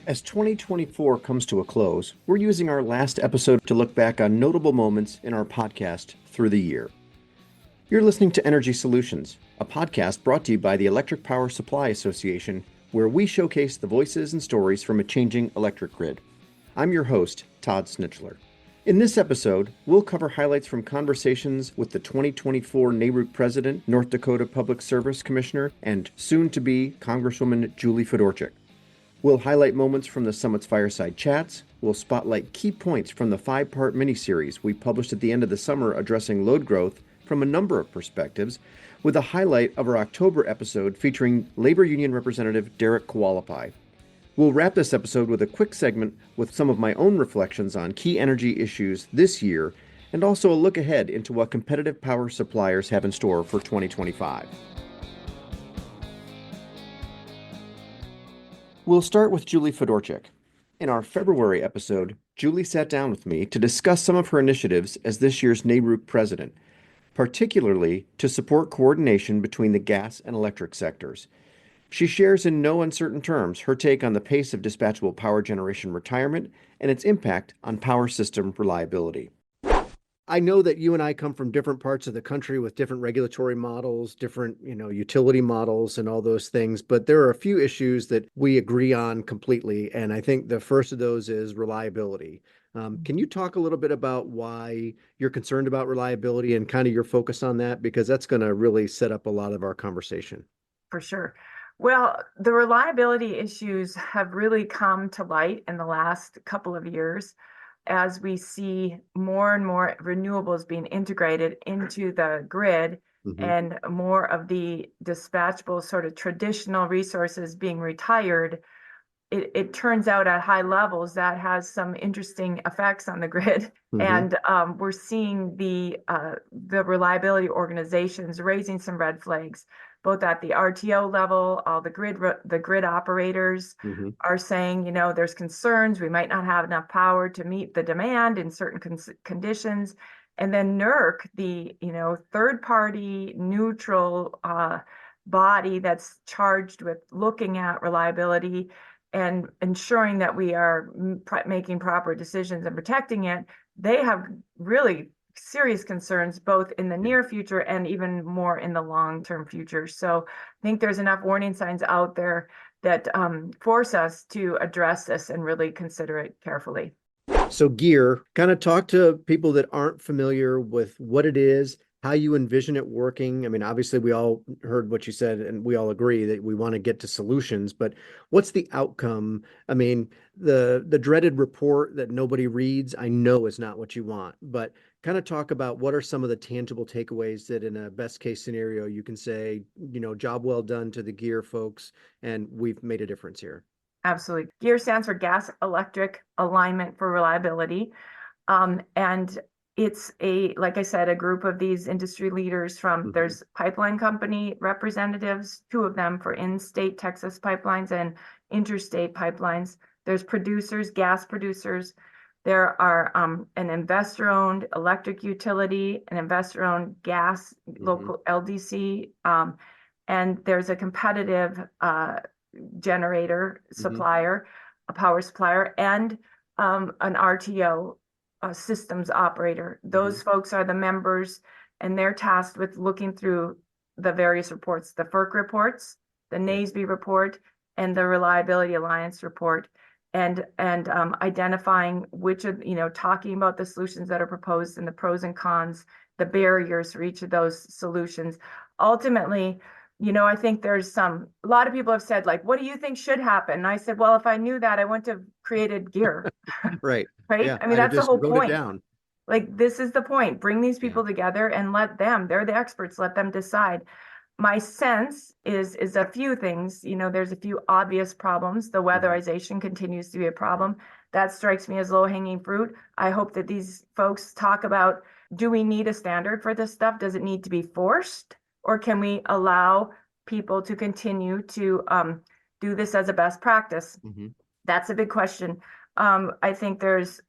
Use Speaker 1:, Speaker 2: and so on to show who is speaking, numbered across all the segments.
Speaker 1: As 2024 comes to a close, we're using our last episode to look back on notable moments in our podcast through the year. You're listening to Energy Solutions, a podcast brought to you by the Electric Power Supply Association, where we showcase the voices and stories from a changing electric grid. I'm your host, Todd Snitchler. In this episode, we'll cover highlights from conversations with the 2024 NARUC President, North Dakota Public Service Commissioner, and soon-to-be Congresswoman Julie Fedorchak. We'll highlight moments from the Summit's Fireside Chats. We'll spotlight key points from the 5-part miniseries we published at the end of the summer addressing load growth from a number of perspectives, with a highlight of our October episode featuring Labor Union Representative Derek Kowalappi. We'll wrap this episode with a quick segment with some of my own reflections on key energy issues this year, and also a look ahead into what competitive power suppliers have in store for 2025. We'll start with Julie Fedorchak. In our February episode, Julie sat down with me to discuss some of her initiatives as this year's NARUC president, particularly to support coordination between the gas and electric sectors. She shares in no uncertain terms her take on the pace of dispatchable power generation retirement and its impact on power system reliability. I know that you and I come from different parts of the country with different regulatory models, different, utility models and all those things, but there are a few issues that we agree on completely. And I think the first of those is reliability. Can you talk a little bit about why you're concerned about reliability and kind of your focus on that? Because that's going to really set up a lot of our conversation.
Speaker 2: For sure. Well, the reliability issues have really come to light in the last couple of years as we see more and more renewables being integrated into the grid and more of the dispatchable sort of traditional resources being retired. It turns out at high levels that has some interesting effects on the grid. And we're seeing the reliability organizations raising some red flags, both at the RTO level. All the grid operators are saying, there's concerns. We might not have enough power to meet the demand in certain conditions. And then NERC, the third-party neutral body that's charged with looking at reliability and ensuring that we are making proper decisions and protecting it, they have really serious concerns both in the near future and even more in the long-term future. So I think there's enough warning signs out there that force us to address this and really consider it carefully.
Speaker 1: So GEAR, kind of talk to people that aren't familiar with what it is, how you envision it working. I mean, obviously we all heard what you said and we all agree that we want to get to solutions, but what's the outcome? I mean, the dreaded report that nobody reads, I know is not what you want, but kind of talk about what are some of the tangible takeaways that in a best case scenario, you can say, job well done to the GEAR folks, and we've made a difference here.
Speaker 2: Absolutely. GEAR stands for Gas Electric Alignment for Reliability. And it's like I said, a group of these industry leaders from, there's pipeline company representatives, 2 of them for in-state Texas pipelines and interstate pipelines. There's producers, gas producers. There are an investor-owned electric utility, an investor-owned gas local LDC, and there's a competitive generator supplier, a power supplier, and an RTO systems operator. Those folks are the members, and they're tasked with looking through the various reports, the FERC reports, the NASB report, and the Reliability Alliance report, and identifying which of, talking about the solutions that are proposed and the pros and cons, the barriers for each of those solutions. Ultimately, I think there's a lot of people have said, like, what do you think should happen? And I said, well, if I knew that, I wouldn't have created GEAR.
Speaker 1: Right.
Speaker 2: Right.
Speaker 1: Yeah,
Speaker 2: I mean, that's the whole point.
Speaker 1: Down.
Speaker 2: Like, this is the point. Bring these people together and they're the experts, let them decide. My sense is a few things, there's a few obvious problems. The weatherization continues to be a problem. That strikes me as low-hanging fruit. I hope that these folks talk about, do we need a standard for this stuff? Does it need to be forced? Or can we allow people to continue to do this as a best practice? That's a big question. I think there's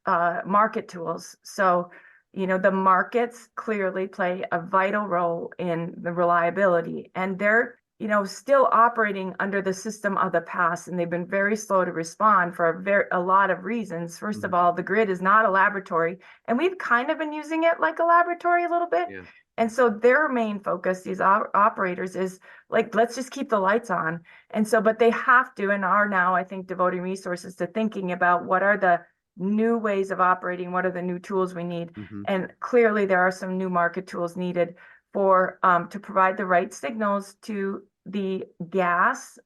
Speaker 2: market tools. So, the markets clearly play a vital role in the reliability, and they're still operating under the system of the past, and they've been very slow to respond for a lot of reasons. First of all, the grid is not a laboratory, and we've kind of been using it like a laboratory a little bit.
Speaker 1: Yeah.
Speaker 2: And so their main focus, these operators, is like, let's just keep the lights on. And so, but they have to, and are now, I think, devoting resources to thinking about what are the new ways of operating, what are the new tools we need. And clearly there are some new market tools needed for to provide the right signals to the gas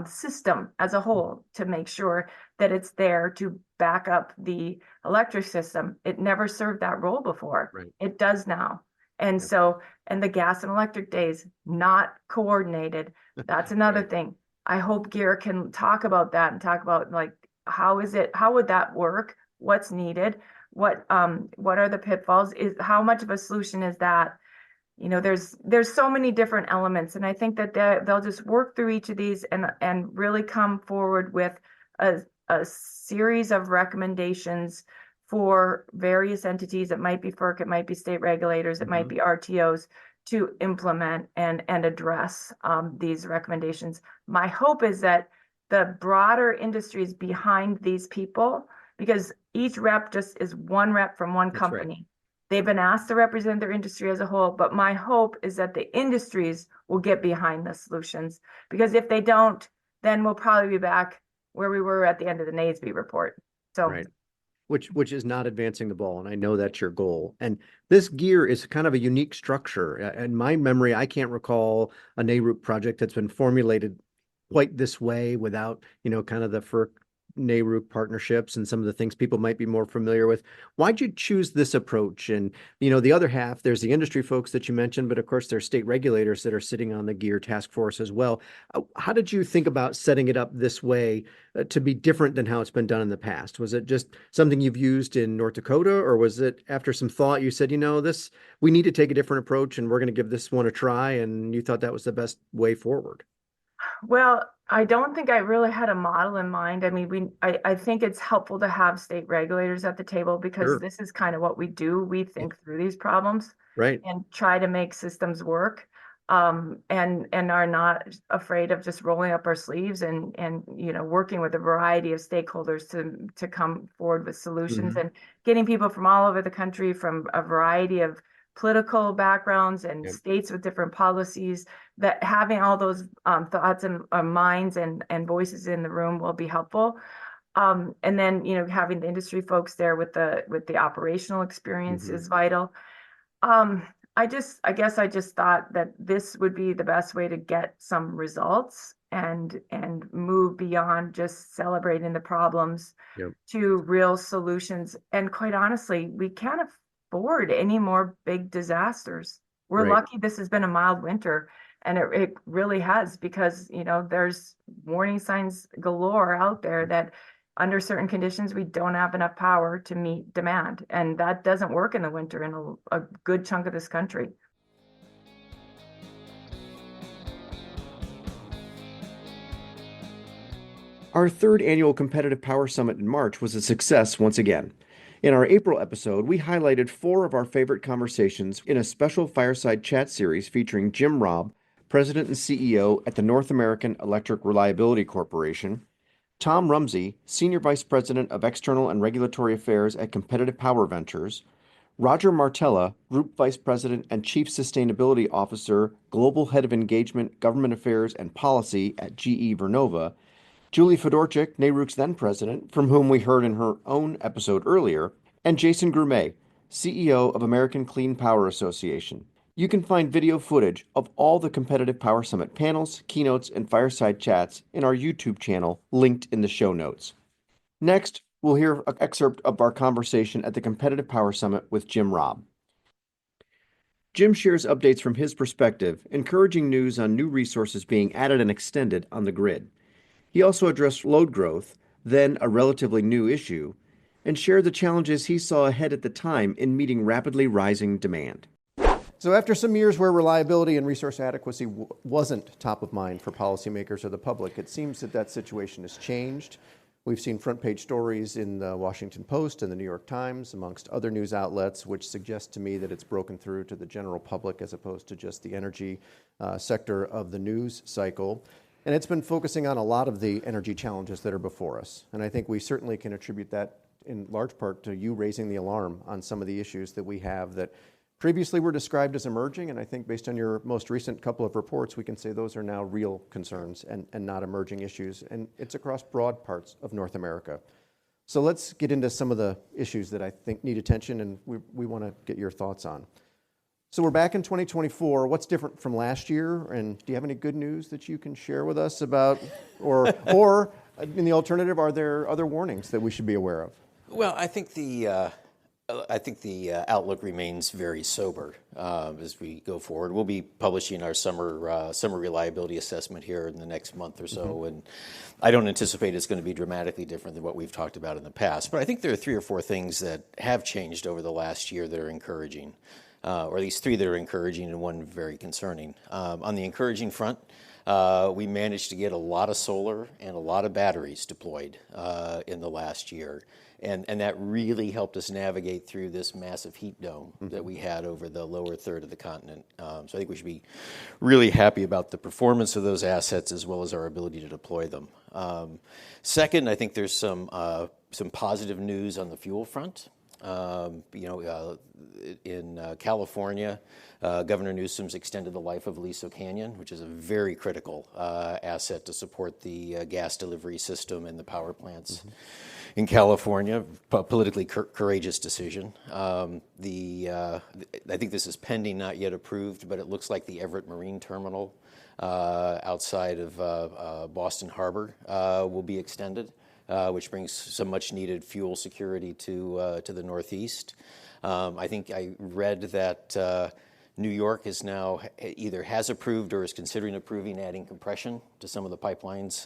Speaker 2: system as a whole, to make sure that it's there to back up the electric system. It never served that role before.
Speaker 1: Right.
Speaker 2: It does now. And so, and the gas and electric days, not coordinated. That's another thing. I hope GEAR can talk about that and talk about, like, how would that work? What's needed? What are the pitfalls? How much of a solution is that? There's so many different elements, and I think that they'll just work through each of these and really come forward with a series of recommendations for various entities. It might be FERC, it might be state regulators, it might be RTOs, to implement and address these recommendations. My hope is that the broader industry is behind these people, because each rep just is one rep from one company. Right. They've been asked to represent their industry as a whole, but my hope is that the industries will get behind the solutions, because if they don't, then we'll probably be back where we were at the end of the NASB report. So,
Speaker 1: right. Which is not advancing the ball, and I know that's your goal. And this GEAR is kind of a unique structure. In my memory, I can't recall a NARUC project that's been formulated quite this way without, kind of the FERC NARUC partnerships and some of the things people might be more familiar with. Why'd you choose this approach? And, the other half, there's the industry folks that you mentioned, but of course there's state regulators that are sitting on the GEAR task force as well. How did you think about setting it up this way to be different than how it's been done in the past? Was it just something you've used in North Dakota, or was it after some thought you said, we need to take a different approach and we're going to give this one a try, and you thought that was the best way forward?
Speaker 2: Well, I don't think I really had a model in mind. I mean, I think it's helpful to have state regulators at the table, because this is kind of what we do. We think through these problems,
Speaker 1: right,
Speaker 2: and try to make systems work, and are not afraid of just rolling up our sleeves and working with a variety of stakeholders to come forward with solutions, and getting people from all over the country, from a variety of political backgrounds and states with different policies, that having all those thoughts and minds and voices in the room will be helpful. And then, having the industry folks there with the operational experience is vital. I guess I just thought that this would be the best way to get some results and move beyond just celebrating the problems to real solutions. And quite honestly, we can't afford any more big disasters. We're lucky this has been a mild winter, and it really has, because there's warning signs galore out there that under certain conditions we don't have enough power to meet demand, and that doesn't work in the winter in a good chunk of this country.
Speaker 1: Our third annual Competitive Power Summit in March was a success once again. In our April episode, we highlighted 4 of our favorite conversations in a special fireside chat series featuring Jim Robb, President and CEO at the North American Electric Reliability Corporation, Tom Rumsey, Senior Vice President of External and Regulatory Affairs at Competitive Power Ventures, Roger Martella, Group Vice President and Chief Sustainability Officer, Global Head of Engagement, Government Affairs and Policy at GE Vernova, Julie Fedorchak, NARUC's then president, from whom we heard in her own episode earlier, and Jason Grumet, CEO of American Clean Power Association. You can find video footage of all the Competitive Power Summit panels, keynotes, and fireside chats in our YouTube channel, linked in the show notes. Next, we'll hear an excerpt of our conversation at the Competitive Power Summit with Jim Robb. Jim shares updates from his perspective, encouraging news on new resources being added and extended on the grid. He also addressed load growth, then a relatively new issue, and shared the challenges he saw ahead at the time in meeting rapidly rising demand. So after some years where reliability and resource adequacy wasn't top of mind for policymakers or the public, it seems that situation has changed. We've seen front page stories in the Washington Post and the New York Times, amongst other news outlets, which suggest to me that it's broken through to the general public as opposed to just the energy sector of the news cycle. And it's been focusing on a lot of the energy challenges that are before us. And I think we certainly can attribute that in large part to you raising the alarm on some of the issues that we have that previously were described as emerging. And I think based on your most recent couple of reports, we can say those are now real concerns and not emerging issues. And it's across broad parts of North America. So let's get into some of the issues that I think need attention and we want to get your thoughts on. So we're back in 2024. What's different from last year? And do you have any good news that you can share with us about, or in the alternative, are there other warnings that we should be aware of?
Speaker 3: Well, I think the outlook remains very sober as we go forward. We'll be publishing our summer reliability assessment here in the next month or so, and I don't anticipate it's going to be dramatically different than what we've talked about in the past. But I think there are 3 or 4 things that have changed over the last year that are encouraging. Or at least 3 that are encouraging and 1 very concerning. On the encouraging front, we managed to get a lot of solar and a lot of batteries deployed in the last year. And that really helped us navigate through this massive heat dome that we had over the lower third of the continent. So I think we should be really happy about the performance of those assets as well as our ability to deploy them. Second, I think there's some positive news on the fuel front. In California, Governor Newsom's extended the life of Aliso Canyon, which is a very critical asset to support the gas delivery system and the power plants in California. Politically courageous decision. I think this is pending, not yet approved, but it looks like the Everett Marine Terminal outside of Boston Harbor will be extended. Which brings some much-needed fuel security to the Northeast. I think I read that New York is now either has approved or is considering approving adding compression to some of the pipelines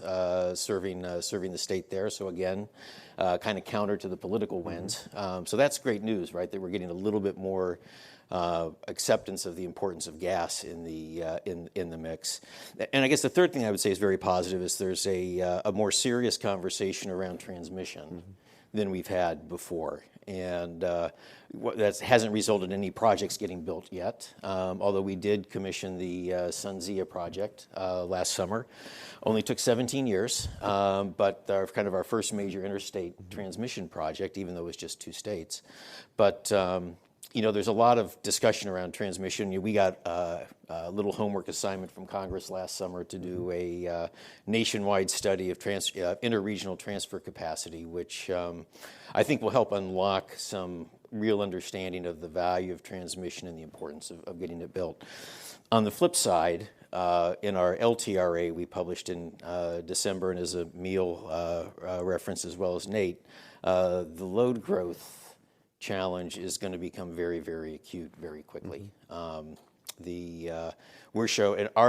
Speaker 3: serving the state there. So again, kind of counter to the political winds. So that's great news, right? That we're getting a little bit more acceptance of the importance of gas in the mix. And I guess the third thing I would say is very positive is there's a more serious conversation around transmission than we've had before. And that hasn't resulted in any projects getting built yet, although we did commission the SunZia project last summer. Only took 17 years, but our first major interstate transmission project, even though it was just 2 states. But there's a lot of discussion around transmission. We got a little homework assignment from Congress last summer to do a nationwide study of interregional transfer capacity, which I think will help unlock some real understanding of the value of transmission and the importance of getting it built. On the flip side, in our LTRA we published in December, and as Emil referenced as well as Nate, the load growth challenge is going to become very, very acute very quickly. Our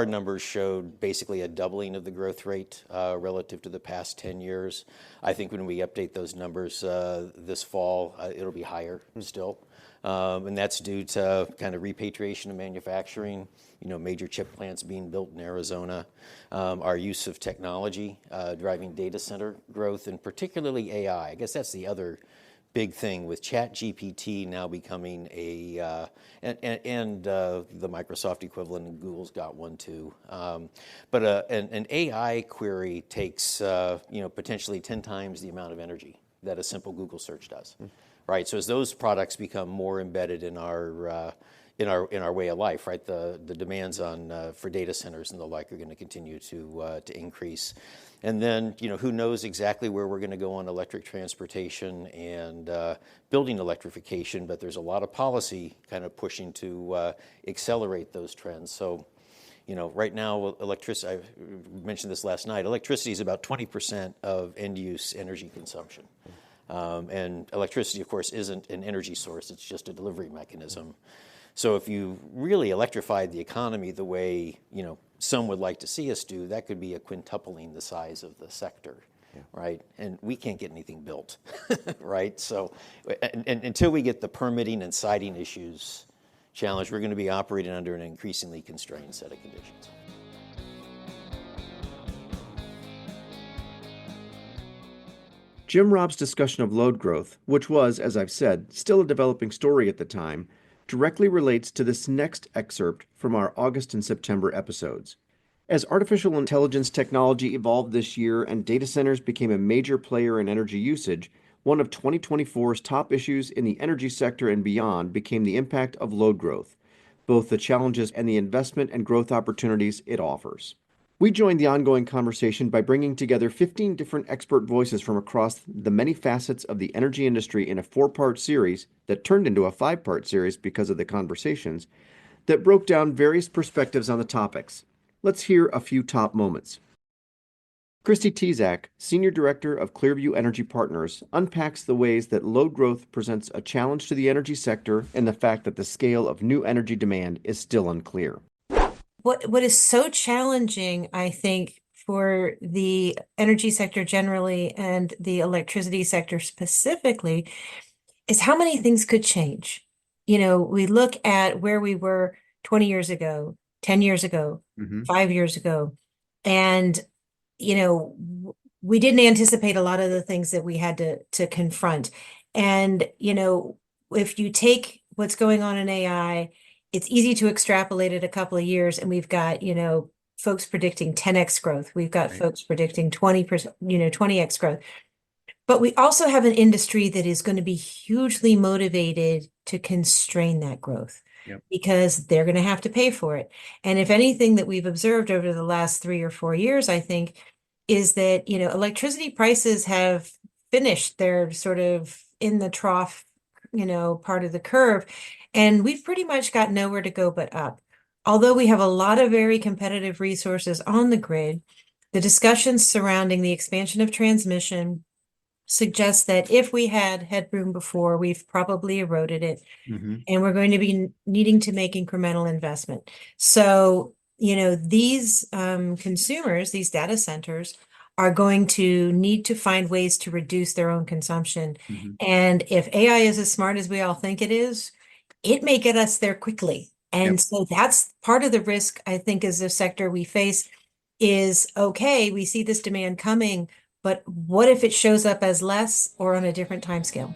Speaker 3: numbers showed basically a doubling of the growth rate relative to the past 10 years. I think when we update those numbers this fall, it'll be higher still. And that's due to kind of repatriation of manufacturing, major chip plants being built in Arizona, our use of technology, driving data center growth, and particularly AI. I guess that's the other big thing with ChatGPT now becoming and the Microsoft equivalent, and Google's got one too. But an AI query takes potentially 10 times the amount of energy that a simple Google search does, right? So as those products become more embedded in our way of life, right, the demands for data centers and the like are going to continue to increase. And then, who knows exactly where we're going to go on electric transportation and building electrification, but there's a lot of policy kind of pushing to accelerate those trends. So, right now, electricity, I mentioned this last night, electricity is about 20% of end-use energy consumption. And electricity, of course, isn't an energy source, it's just a delivery mechanism. So if you really electrified the economy the way, some would like to see us do, that could be a quintupling the size of the sector, right? And we can't get anything built, right? So and until we get the permitting and siting issues challenged, we're going to be operating under an increasingly constrained set of conditions.
Speaker 1: Jim Rob's discussion of load growth, which was, as I've said, still a developing story at the time, directly relates to this next excerpt from our August and September episodes. As artificial intelligence technology evolved this year and data centers became a major player in energy usage, one of 2024's top issues in the energy sector and beyond became the impact of load growth, both the challenges and the investment and growth opportunities it offers. We joined the ongoing conversation by bringing together 15 different expert voices from across the many facets of the energy industry in a 4-part series that turned into a 5-part series because of the conversations that broke down various perspectives on the topics. Let's hear a few top moments. Christy Tezak, Senior Director of Clearview Energy Partners, unpacks the ways that load growth presents a challenge to the energy sector and the fact that the scale of new energy demand is still unclear.
Speaker 4: What is so challenging, I think, for the energy sector generally and the electricity sector specifically is how many things could change. We look at where we were 20 years ago, 10 years ago, 5 years ago, and we didn't anticipate a lot of the things that we had to confront. And if you take what's going on in AI, it's easy to extrapolate it a couple of years, and we've got folks predicting 10x growth. We've got folks predicting 20%, 20x growth. But we also have an industry that is going to be hugely motivated to constrain that growth because they're going to have to pay for it. And if anything that we've observed over the last 3 or 4 years, I think, is that, electricity prices have finished. They're sort of in the trough, part of the curve. And we've pretty much got nowhere to go but up. Although we have a lot of very competitive resources on the grid, the discussions surrounding the expansion of transmission suggests that if we had headroom before, we've probably eroded it, and we're going to be needing to make incremental investment. So, these consumers, these data centers, are going to need to find ways to reduce their own consumption. And if AI is as smart as we all think it is, it may get us there quickly. And so that's part of the risk, I think, as a sector we face is, okay, we see this demand coming, but what if it shows up as less or on a different timescale?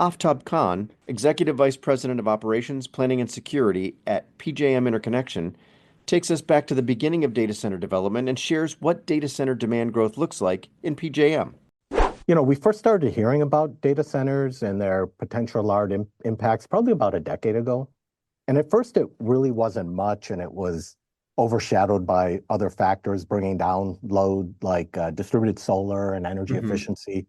Speaker 1: Aftab Khan, Executive Vice President of Operations, Planning and Security at PJM Interconnection, takes us back to the beginning of data center development and shares what data center demand growth looks like in PJM.
Speaker 5: We first started hearing about data centers and their potential large impacts probably about a decade ago. And at first, it really wasn't much, and it was overshadowed by other factors bringing down load like distributed solar and energy efficiency.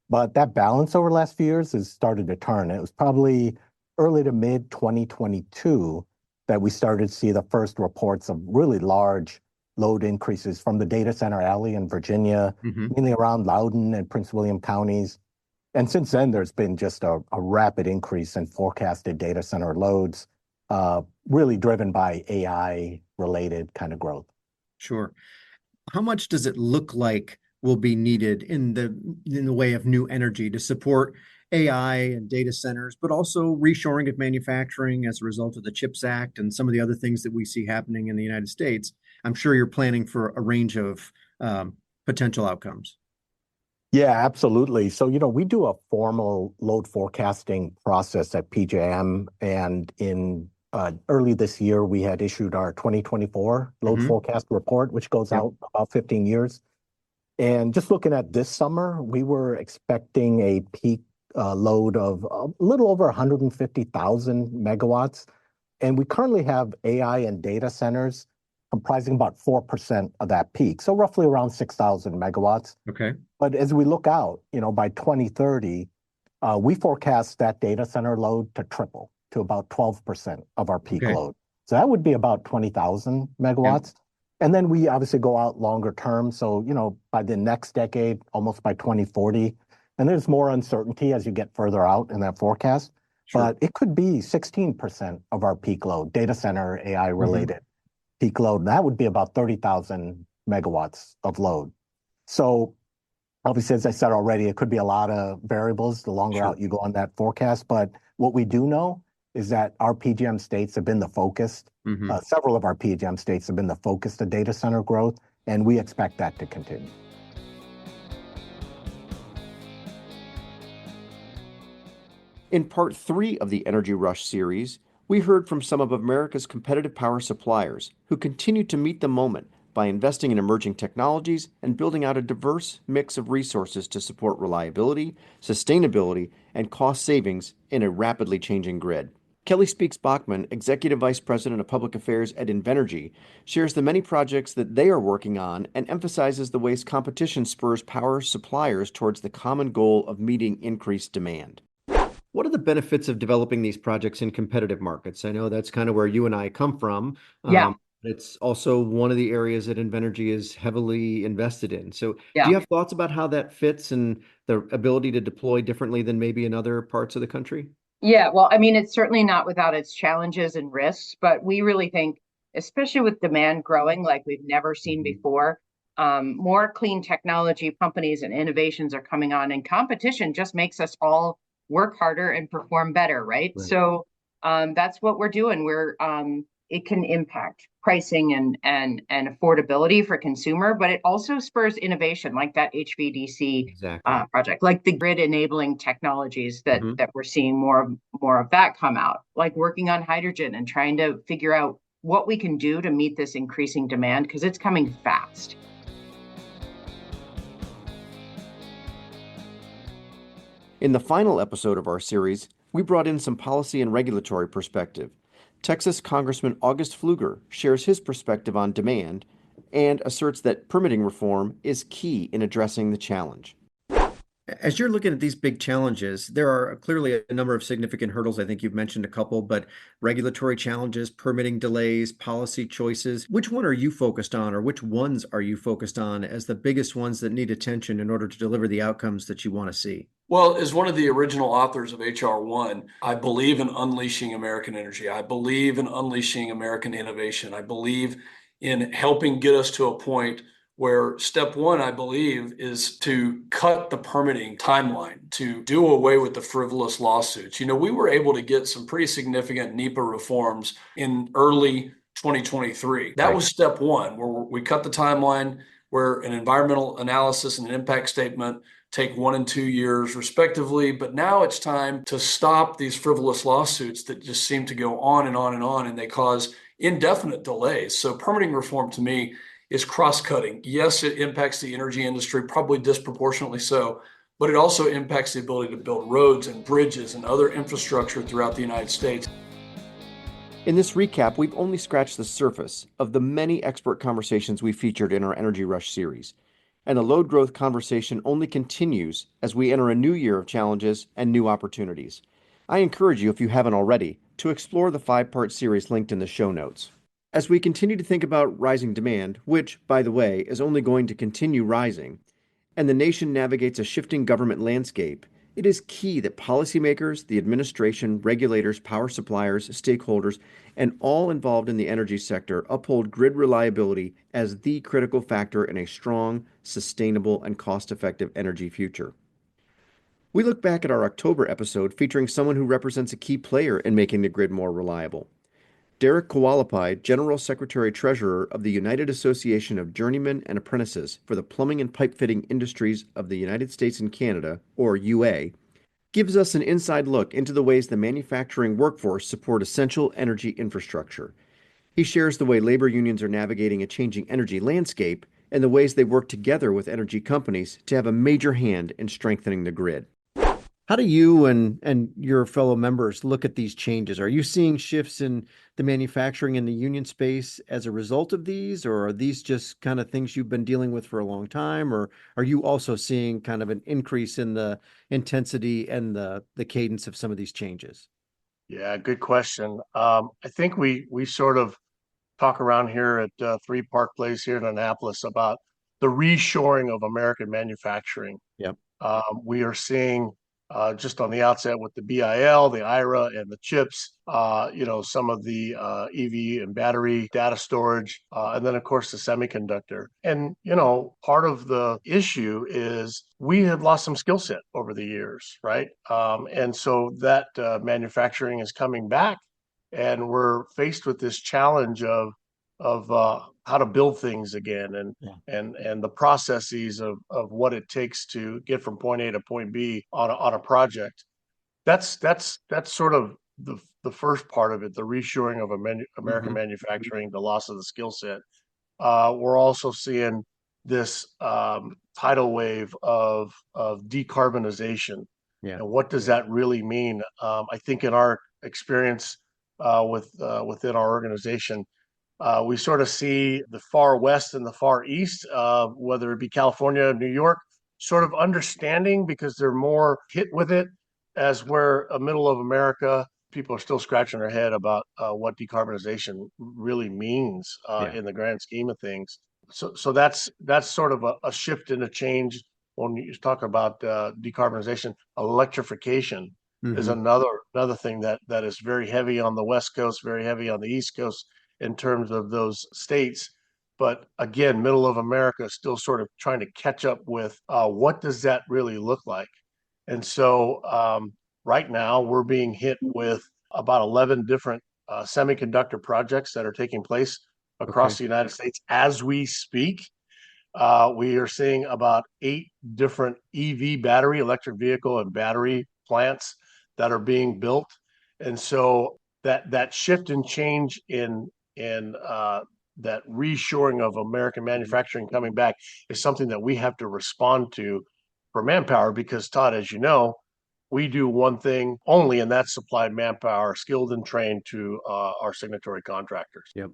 Speaker 5: But that balance over the last few years has started to turn. It was probably early to mid 2022 that we started to see the first reports of really large load increases from the data center alley in Virginia, mainly around Loudoun and Prince William counties. And since then, there's been just a rapid increase in forecasted data center loads, really driven by AI-related kind of growth.
Speaker 1: Sure. How much does it look like will be needed in the way of new energy to support AI and data centers, but also reshoring of manufacturing as a result of the CHIPS Act and some of the other things that we see happening in the United States? I'm sure you're planning for a range of potential outcomes.
Speaker 5: Yeah, absolutely. So, we do a formal load forecasting process at PJM, and in early this year, we had issued our 2024 load forecast report, which goes out about 15 years. And just looking at this summer, we were expecting a peak load of a little over 150,000 megawatts. And we currently have AI and data centers comprising about 4% of that peak, so roughly around 6,000 megawatts.
Speaker 1: Okay.
Speaker 5: But as we look out, by 2030, we forecast that data center load to triple to about 12% of our peak load. So that would be about 20,000 megawatts. And then we obviously go out longer term. So, by the next decade, almost by 2040, and there's more uncertainty as you get further out in that forecast, but it could be 16% of our peak load, data center AI related peak load. And that would be about 30,000 megawatts of load. So obviously, as I said already, it could be a lot of variables the longer out you go on that forecast. But what we do know is that our PJM states have been the focus. Several of our PJM states have been the focus of data center growth, and we expect that to continue.
Speaker 1: In part 3 of the Energy Rush series, we heard from some of America's competitive power suppliers who continue to meet the moment by investing in emerging technologies and building out a diverse mix of resources to support reliability, sustainability, and cost savings in a rapidly changing grid. Kelly Speaks Bachman, Executive Vice President of Public Affairs at Invenergy, shares the many projects that they are working on and emphasizes the ways competition spurs power suppliers towards the common goal of meeting increased demand. What are the benefits of developing these projects in competitive markets? I know that's kind of where you and I come from.
Speaker 6: Yeah.
Speaker 1: It's also one of the areas that Invenergy is heavily invested in. So do
Speaker 6: Yeah.
Speaker 1: you have thoughts about how that fits and the ability to deploy differently than maybe in other parts of the country?
Speaker 6: Yeah, well, I mean, it's certainly not without its challenges and risks, but we really think, especially with demand growing like we've never seen before, more clean technology companies and innovations are coming on, and competition just makes us all work harder and perform better, right? So that's what we're doing. It can impact pricing and affordability for consumer, but it also spurs innovation, like that HVDC project, like the grid enabling technologies that we're seeing more of that come out, like working on hydrogen and trying to figure out what we can do to meet this increasing demand, because it's coming fast.
Speaker 1: In the final episode of our series, we brought in some policy and regulatory perspective. Texas Congressman August Pfluger shares his perspective on demand and asserts that permitting reform is key in addressing the challenge. As you're looking at these big challenges, there are clearly a number of significant hurdles. I think you've mentioned a couple, but regulatory challenges, permitting delays, policy choices. Which one are you focused on, or which ones are you focused on as the biggest ones that need attention in order to deliver the outcomes that you want to see?
Speaker 7: Well, as one of the original authors of HR 1, I believe in unleashing American energy. I believe in unleashing American innovation. I believe in helping get us to a point where step one, I believe, is to cut the permitting timeline, to do away with the frivolous lawsuits. You know, we were able to get some pretty significant NEPA reforms in early 2023. That was step one, where we cut the timeline, where an environmental analysis and an impact statement take 1 and 2 years respectively. But now it's time to stop these frivolous lawsuits that just seem to go on and on and on, and they cause indefinite delays. So permitting reform to me is cross-cutting. Yes, it impacts the energy industry, probably disproportionately so, but it also impacts the ability to build roads and bridges and other infrastructure throughout the United States.
Speaker 1: In this recap, we've only scratched the surface of the many expert conversations we featured in our Energy Rush series. And the load growth conversation only continues as we enter a new year of challenges and new opportunities. I encourage you, if you haven't already, to explore the 5-part series linked in the show notes. As we continue to think about rising demand, which, by the way, is only going to continue rising, and the nation navigates a shifting government landscape, it is key that policymakers, the administration, regulators, power suppliers, stakeholders, and all involved in the energy sector uphold grid reliability as the critical factor in a strong, sustainable, and cost-effective energy future. We look back at our October episode featuring someone who represents a key player in making the grid more reliable. Derek Kowalappi, General Secretary-Treasurer of the United Association of Journeymen and Apprentices for the Plumbing and Pipe Fitting Industries of the United States and Canada, or UA, gives us an inside look into the ways the manufacturing workforce support essential energy infrastructure. He shares the way labor unions are navigating a changing energy landscape and the ways they work together with energy companies to have a major hand in strengthening the grid. How do you and your fellow members look at these changes? Are you seeing shifts in the manufacturing and the union space as a result of these, or are these just kind of things you've been dealing with for a long time, or are you also seeing kind of an increase in the intensity and the cadence of some of these changes?
Speaker 8: Yeah, good question. I think we sort of talk around here at 3 Park Place here in Annapolis about the reshoring of American manufacturing.
Speaker 1: Yep.
Speaker 8: We are seeing just on the outset with the BIL, the IRA, and the chips, some of the EV and battery data storage, and then, of course, the semiconductor. And, part of the issue is we have lost some skill set over the years, right? And so that manufacturing is coming back, and we're faced with this challenge of how to build things again and the processes of what it takes to get from point A to point B on a project. That's sort of the first part of it, the reshoring of American manufacturing, the loss of the skill set. We're also seeing this tidal wave of decarbonization.
Speaker 1: Yeah.
Speaker 8: And what does that really mean? I think in our experience within our organization, we sort of see the far west and the far east, whether it be California, New York, sort of understanding because they're more hit with it, as where a middle of America, people are still scratching their head about what decarbonization really means in the grand scheme of things. So that's sort of a shift and a change when you talk about decarbonization. Electrification is another thing that is very heavy on the West Coast, very heavy on the East Coast in terms of those states. But again, middle of America is still sort of trying to catch up with what does that really look like? And so right now we're being hit with about 11 different semiconductor projects that are taking place across the United States as we speak. We are seeing about 8 different EV battery, electric vehicle and battery plants that are being built. And so that shift and change in that reshoring of American manufacturing coming back is something that we have to respond to for manpower, because Todd, as you know, we do one thing only, and that's supply manpower, skilled and trained to our signatory contractors.
Speaker 1: Yep.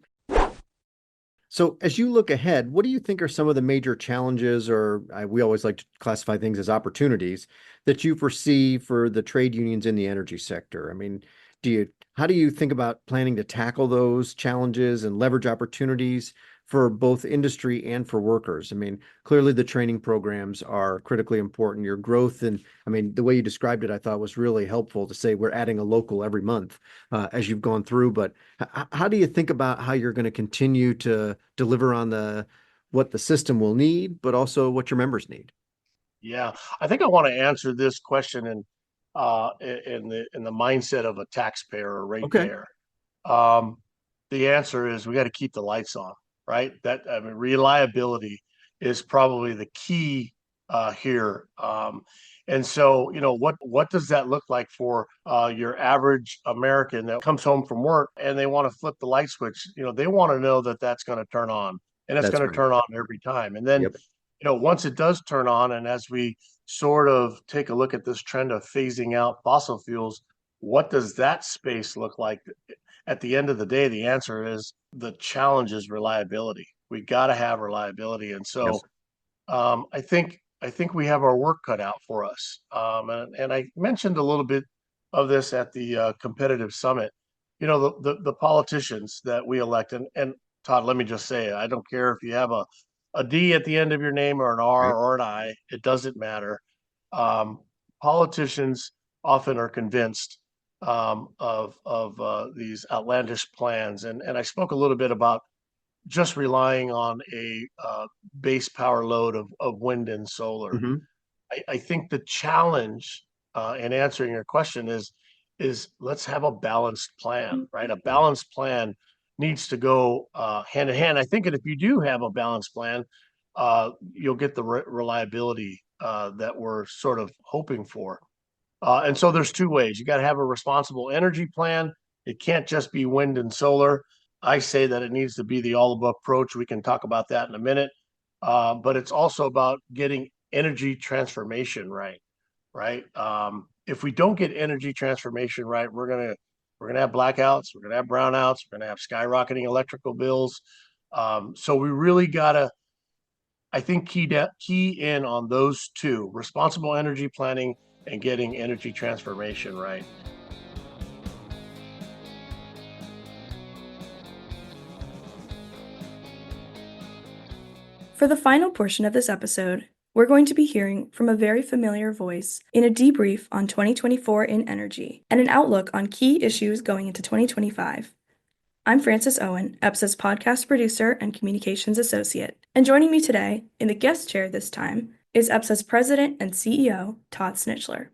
Speaker 1: So as you look ahead, what do you think are some of the major challenges, or we always like to classify things as opportunities, that you foresee for the trade unions in the energy sector? I mean, how do you think about planning to tackle those challenges and leverage opportunities for both industry and for workers? I mean, clearly the training programs are critically important. Your growth, and I mean, the way you described it, I thought was really helpful to say we're adding a local every month as you've gone through. But how do you think about how you're going to continue to deliver on what the system will need, but also what your members need?
Speaker 8: Yeah, I think I want to answer this question in the mindset of a taxpayer or ratepayer. The answer is we got to keep the lights on, right? Reliability is probably the key here. And so, what does that look like for your average American that comes home from work and they want to flip the light switch? They want to know that that's going to turn on, and it's going to turn on every time. And then, once it does turn on, and as we sort of take a look at this trend of phasing out fossil fuels, what does that space look like? At the end of the day, the answer is the challenge is reliability. We got to have reliability. And so I think we have our work cut out for us. And I mentioned a little bit of this at the competitive summit. The politicians that we elect, and Todd, let me just say, I don't care if you have a D at the end of your name or an R or an I, it doesn't matter. Politicians often are convinced of these outlandish plans. And I spoke a little bit about just relying on a base power load of wind and solar. I think the challenge in answering your question is let's have a balanced plan, right? A balanced plan needs to go hand in hand. I think that if you do have a balanced plan, you'll get the reliability that we're sort of hoping for. And so there's 2 ways. You got to have a responsible energy plan. It can't just be wind and solar. I say that it needs to be the all-above approach. We can talk about that in a minute. But it's also about getting energy transformation right? If we don't get energy transformation right, we're gonna have blackouts, we're gonna have brownouts, we're gonna have skyrocketing electrical bills. So we really gotta, I think, key in on those 2: responsible energy planning and getting energy transformation right.
Speaker 9: For the final portion of this episode, we're going to be hearing from a very familiar voice in a debrief on 2024 in energy and an outlook on key issues going into 2025. I'm Frances Owen, EPSA's podcast producer and communications associate, and joining me today in the guest chair this time is EPSA's president and CEO, Todd Snitchler.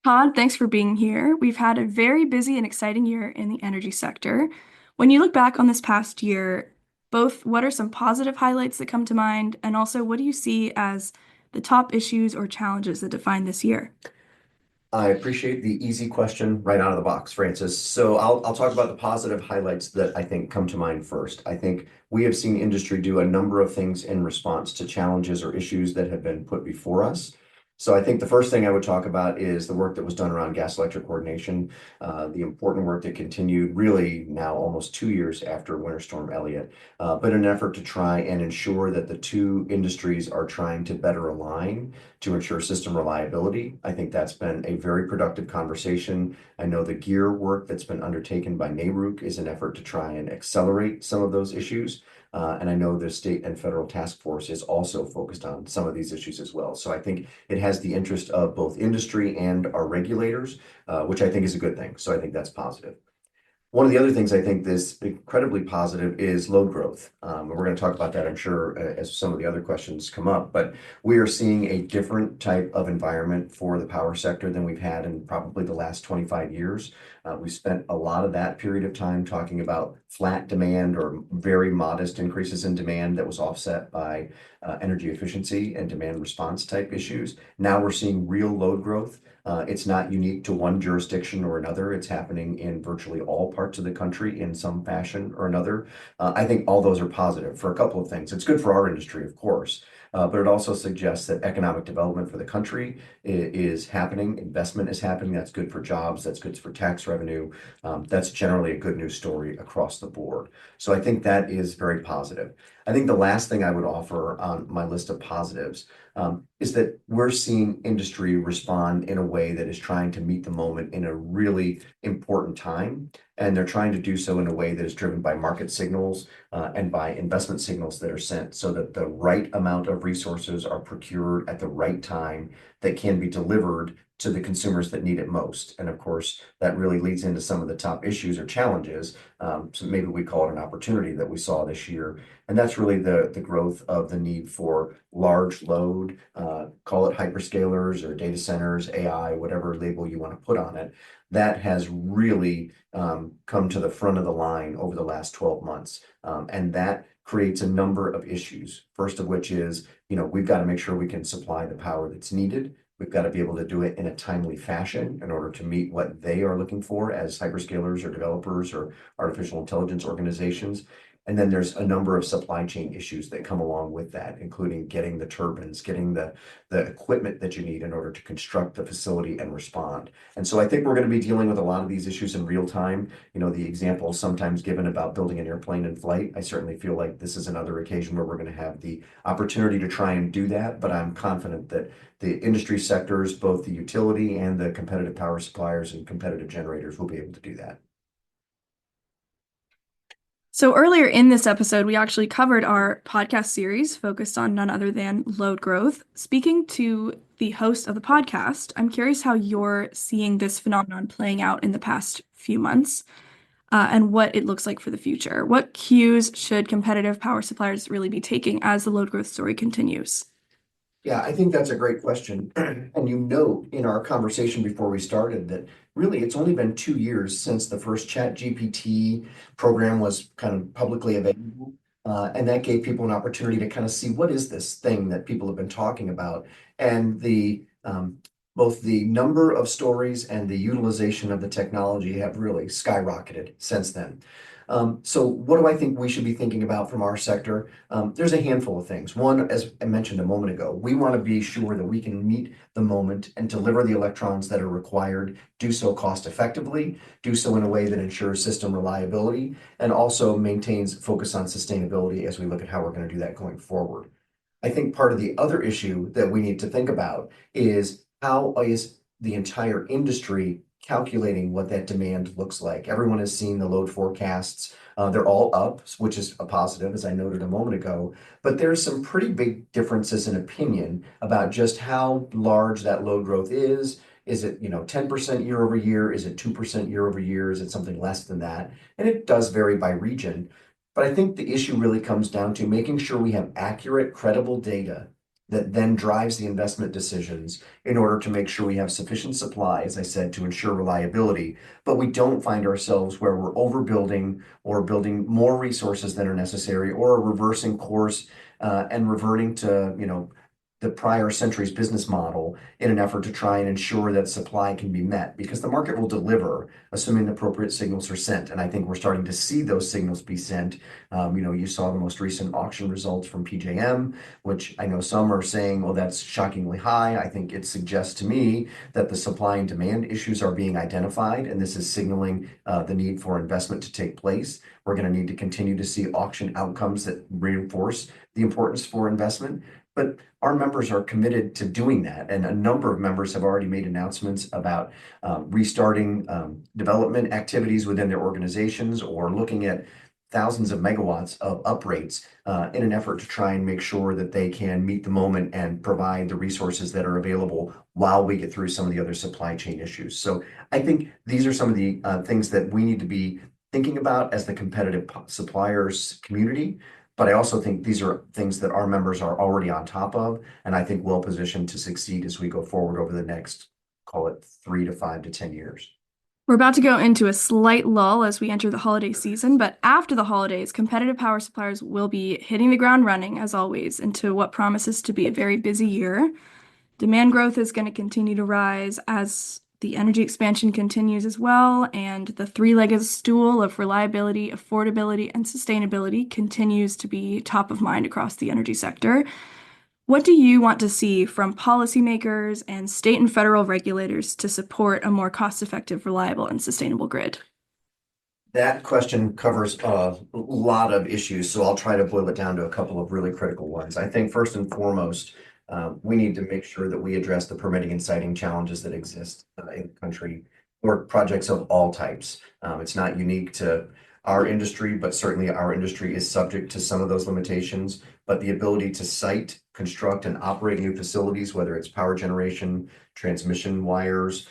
Speaker 9: Todd, thanks for being here. We've had a very busy and exciting year in the energy sector. When you look back on this past year, both what are some positive highlights that come to mind, and also what do you see as the top issues or challenges that define this year?
Speaker 1: I appreciate the easy question right out of the box, Francis. So I'll talk about the positive highlights that I think come to mind first. I think we have seen industry do a number of things in response to challenges or issues that have been put before us. So I think the first thing I would talk about is the work that was done around gas electric coordination, the important work that continued really now almost 2 years after Winter Storm Elliott, but in an effort to try and ensure that the two industries are trying to better align to ensure system reliability. I think that's been a very productive conversation. I know the gear work that's been undertaken by NARUC is an effort to try and accelerate some of those issues. And I know the state and federal task force is also focused on some of these issues as well. So I think it has the interest of both industry and our regulators, which I think is a good thing. So I think that's positive. One of the other things I think is incredibly positive is load growth. We're going to talk about that, I'm sure, as some of the other questions come up. But we are seeing a different type of environment for the power sector than we've had in probably the last 25 years. We spent a lot of that period of time talking about flat demand or very modest increases in demand that was offset by energy efficiency and demand response type issues. Now we're seeing real load growth. It's not unique to one jurisdiction or another. It's happening in virtually all parts of the country in some fashion or another. I think all those are positive for a couple of things. It's good for our industry, of course, but it also suggests that economic development for the country is happening. Investment is happening. That's good for jobs. That's good for tax revenue. That's generally a good news story across the board. So I think that is very positive. I think the last thing I would offer on my list of positives is that we're seeing industry respond in a way that is trying to meet the moment in a really important time. And they're trying to do so in a way that is driven by market signals and by investment signals that are sent so that the right amount of resources are procured at the right time that can be delivered to the consumers that need it most. And of course, that really leads into some of the top issues or challenges. So maybe we call it an opportunity that we saw this year. And that's really the growth of the need for large load, call it hyperscalers or data centers, AI, whatever label you want to put on it. That has really come to the front of the line over the last 12 months. And that creates a number of issues. First of which is, we've got to make sure we can supply the power that's needed. We've got to be able to do it in a timely fashion in order to meet what they are looking for as hyperscalers or developers or artificial intelligence organizations. And then there's a number of supply chain issues that come along with that, including getting the turbines, getting the equipment that you need in order to construct the facility and respond. And so I think we're going to be dealing with a lot of these issues in real time. The example sometimes given about building an airplane in flight, I certainly feel like this is another occasion where we're going to have the opportunity to try and do that. But I'm confident that the industry sectors, both the utility and the competitive power suppliers and competitive generators, will be able to do that.
Speaker 9: So earlier in this episode, we actually covered our podcast series focused on none other than load growth. Speaking to the host of the podcast, I'm curious how you're seeing this phenomenon playing out in the past few months and what it looks like for the future. What cues should competitive power suppliers really be taking as the load growth story continues?
Speaker 1: Yeah, I think that's a great question. And in our conversation before we started that really it's only been 2 years since the first ChatGPT program was kind of publicly available. And that gave people an opportunity to kind of see what is this thing that people have been talking about. And both the number of stories and the utilization of the technology have really skyrocketed since then. So what do I think we should be thinking about from our sector? There's a handful of things. One, as I mentioned a moment ago, we want to be sure that we can meet the moment and deliver the electrons that are required, do so cost effectively, do so in a way that ensures system reliability, and also maintains focus on sustainability as we look at how we're going to do that going forward. I think part of the other issue that we need to think about is how is the entire industry calculating what that demand looks like. Everyone has seen the load forecasts. They're all up, which is a positive, as I noted a moment ago. But there's some pretty big differences in opinion about just how large that load growth is. Is it, 10% year over year? Is it 2% year over year? Is it something less than that? And it does vary by region. But I think the issue really comes down to making sure we have accurate, credible data that then drives the investment decisions in order to make sure we have sufficient supply, as I said, to ensure reliability, but we don't find ourselves where we're overbuilding or building more resources than are necessary or reversing course and reverting to, the prior century's business model in an effort to try and ensure that supply can be met because the market will deliver, assuming the appropriate signals are sent. And I think we're starting to see those signals be sent. You saw the most recent auction results from PJM, which I know some are saying, well, that's shockingly high. I think it suggests to me that the supply and demand issues are being identified, and this is signaling the need for investment to take place. We're going to need to continue to see auction outcomes that reinforce the importance for investment. But our members are committed to doing that. And a number of members have already made announcements about restarting development activities within their organizations or looking at thousands of megawatts of uprates in an effort to try and make sure that they can meet the moment and provide the resources that are available while we get through some of the other supply chain issues. So I think these are some of the things that we need to be thinking about as the competitive suppliers community. But I also think these are things that our members are already on top of, and I think well positioned to succeed as we go forward over the next, call it 3 to 5 to 10 years.
Speaker 9: We're about to go into a slight lull as we enter the holiday season, but after the holidays, competitive power suppliers will be hitting the ground running, as always, into what promises to be a very busy year. Demand growth is going to continue to rise as the energy expansion continues as well, and the three-legged stool of reliability, affordability, and sustainability continues to be top of mind across the energy sector. What do you want to see from policymakers and state and federal regulators to support a more cost-effective, reliable, and sustainable grid?
Speaker 1: That question covers a lot of issues, so I'll try to boil it down to a couple of really critical ones. I think first and foremost, we need to make sure that we address the permitting and siting challenges that exist in the country for projects of all types. It's not unique to our industry, but certainly our industry is subject to some of those limitations. But the ability to site, construct, and operate new facilities, whether it's power generation, transmission wires,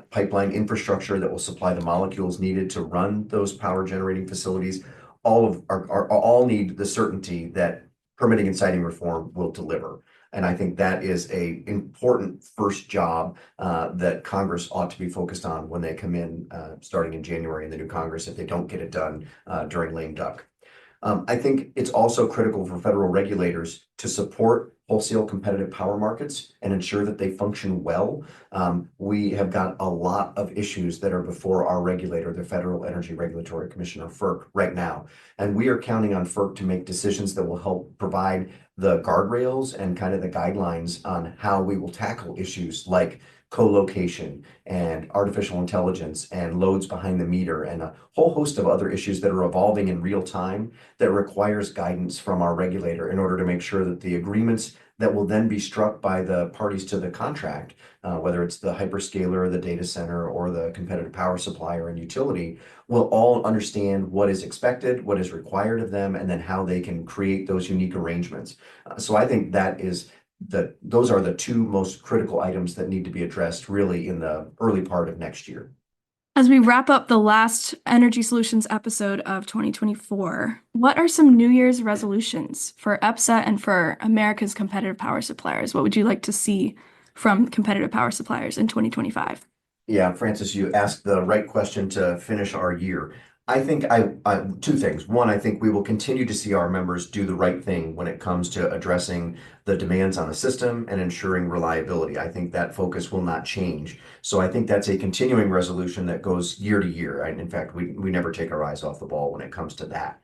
Speaker 1: pipeline infrastructure that will supply the molecules needed to run those power generating facilities, all need the certainty that permitting and siting reform will deliver. And I think that is an important first job that Congress ought to be focused on when they come in starting in January in the new Congress if they don't get it done during lame duck. I think it's also critical for federal regulators to support wholesale competitive power markets and ensure that they function well. We have got a lot of issues that are before our regulator, the Federal Energy Regulatory Commission, or FERC, right now. And we are counting on FERC to make decisions that will help provide the guardrails and kind of the guidelines on how we will tackle issues like co-location and artificial intelligence and loads behind the meter and a whole host of other issues that are evolving in real time that requires guidance from our regulator in order to make sure that the agreements that will then be struck by the parties to the contract, whether it's the hyperscaler, the data center, or the competitive power supplier and utility, will all understand what is expected, what is required of them, and then how they can create those unique arrangements. So I think those are the two most critical items that need to be addressed really in the early part of next year.
Speaker 9: As we wrap up the last Energy Solutions episode of 2024, what are some New Year's resolutions for EPSA and for America's competitive power suppliers? What would you like to see from competitive power suppliers in 2025?
Speaker 1: Yeah, Francis, you asked the right question to finish our year. I think two things. One, I think we will continue to see our members do the right thing when it comes to addressing the demands on the system and ensuring reliability. I think that focus will not change. So I think that's a continuing resolution that goes year to year. In fact, we never take our eyes off the ball when it comes to that.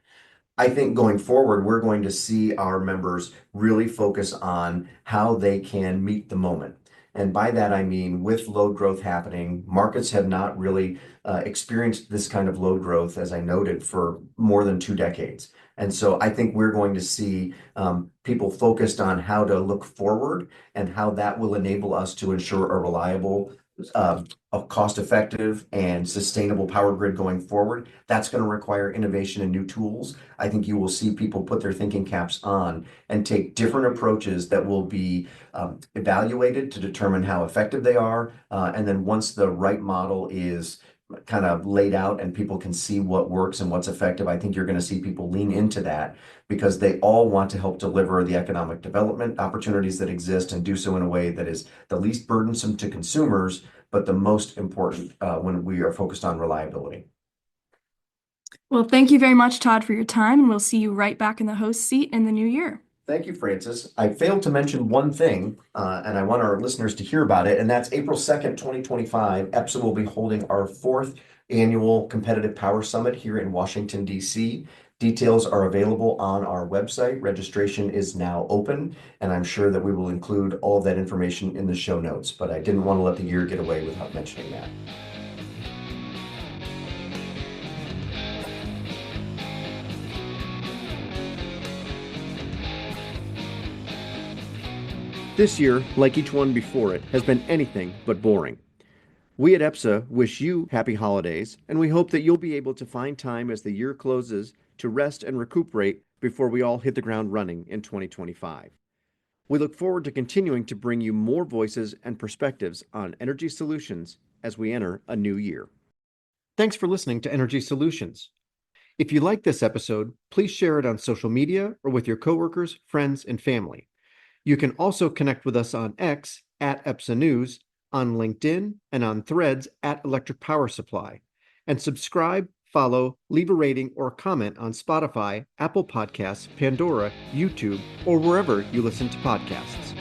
Speaker 1: I think going forward, we're going to see our members really focus on how they can meet the moment. And by that, I mean, with load growth happening, markets have not really experienced this kind of load growth, as I noted, for more than 2 decades. And so I think we're going to see people focused on how to look forward and how that will enable us to ensure a reliable a cost-effective and sustainable power grid going forward. That's going to require innovation and new tools. I think you will see people put their thinking caps on and take different approaches that will be evaluated to determine how effective they are. And then once the right model is kind of laid out and people can see what works and what's effective, I think you're going to see people lean into that because they all want to help deliver the economic development opportunities that exist and do so in a way that is the least burdensome to consumers, but the most important when we are focused on reliability.
Speaker 9: Well, thank you very much, Todd, for your time, and we'll see you right back in the host seat in the new year.
Speaker 1: Thank you, Francis. I failed to mention one thing, and I want our listeners to hear about it, and that's April 2nd, 2025. EPSA will be holding our 4th annual Competitive Power Summit here in Washington, D.C. Details are available on our website. Registration is now open, and I'm sure that we will include all of that information in the show notes, but I didn't want to let the year get away without mentioning that. This year, like each one before it, has been anything but boring. We at EPSA wish you happy holidays, and we hope that you'll be able to find time as the year closes to rest and recuperate before we all hit the ground running in 2025. We look forward to continuing to bring you more voices and perspectives on energy solutions as we enter a new year. Thanks for listening to Energy Solutions. If you like this episode, please share it on social media or with your coworkers, friends, and family. You can also connect with us on X at EPSA News, on LinkedIn, and on Threads at Electric Power Supply. And subscribe, follow, leave a rating, or comment on Spotify, Apple Podcasts, Pandora, YouTube, or wherever you listen to podcasts.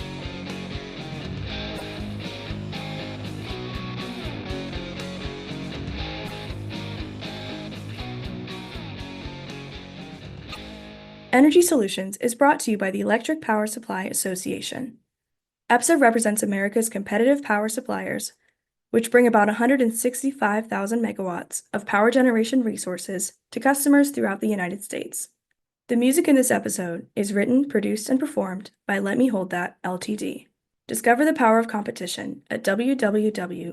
Speaker 9: Energy Solutions is brought to you by the Electric Power Supply Association. EPSA represents America's competitive power suppliers, which bring about 165,000 megawatts of power generation resources to customers throughout the United States. The music in this episode is written, produced, and performed by Let Me Hold That Ltd. Discover the power of competition at www.epsa.org.